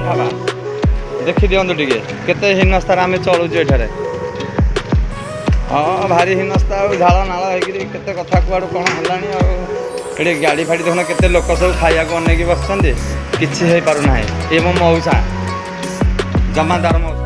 खावा देखी दिंतु टे केते हीनस्तार आम चलुचु एठारे हाँ भारी हीनस्ता झाड़ नाल होते कथा कुआड़ कौन है गाड़ी फाड़ी देखना केते लोक सब खाया अनेक बस किसी हो पारना ये मो मऊसा जमादार मऊसा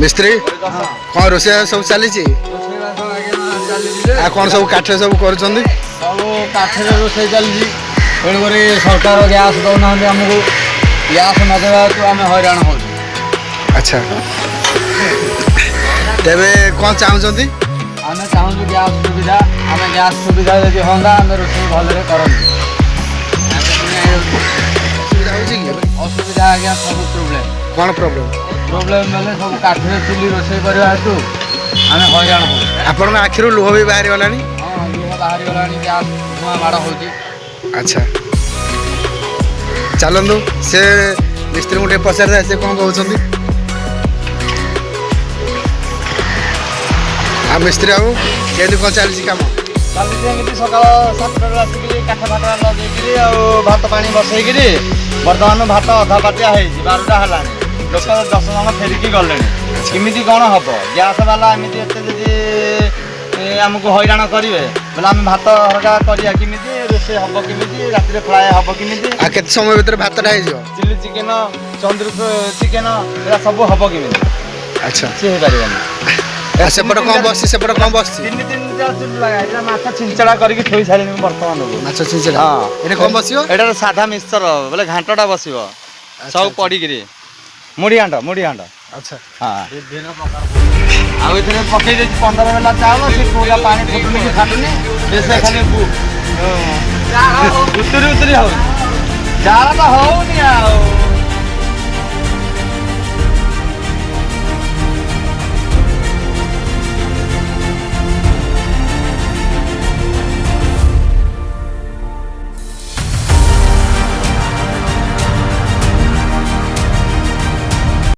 मिस्त्री कौन रोसे सब चली कौन सब काठ सब कर रोसे चली तेणुक सरकार गैस दौना आमको गैस नदेवा आम हैरान हो। अच्छा तेरे कौन चाहते आम चाहूँ गैस सुविधा आम गैस सुविधा जब हाँ आम रोसे भले करती असुविधा आज्ञा सब प्रोब्लेम कौन प्रोब्लेम प्रोब्लेम बेले सब काठ चुली रोसे करवा हेतु आम हैरान हो। आपण आखिर लुह भी बाहरी गलानी हाँ लुह बाहरी गलानी गैस धुआं माड़ हो। अच्छा चलतु से मिस्त्री को पचार से कौन कहते आ मिस्त्री बाबू केमती कौन चलती कम चलती सकाल 7टार आसिक काठ फाट लगे भात पा बसईकि बर्तमान भात अधा पाटिया 12टा है लोक 10 जन फेरिकी गले केमी कौन हम गैस वाला एमती आमको हैरान करेंगे बोले आम भात हरका करा केमी रोसे हम केमी राति फ्राए हम केमी के समय भर भात चिली चिकेन चंद्र चिकेन ये सब हम केमी। अच्छा सी हो पार सेपट कौन बस सेपट कौन बस 3-4 चुली लगा माछ छिंचड़ा करके थोई सारे बर्तमान माछ छिंचड़ा हाँ ये कौन बस एटा साधा मिक्सचर बोले घाटटा बस सब पड़ी मुड़ी हांड अच्छा हाँ विभिन्न प्रकार आउ ये पकई 15 बेला चावल से पूरा पानी फुटुनी कि फाटुनी से खाली उतरी हो जाला तो होनी आ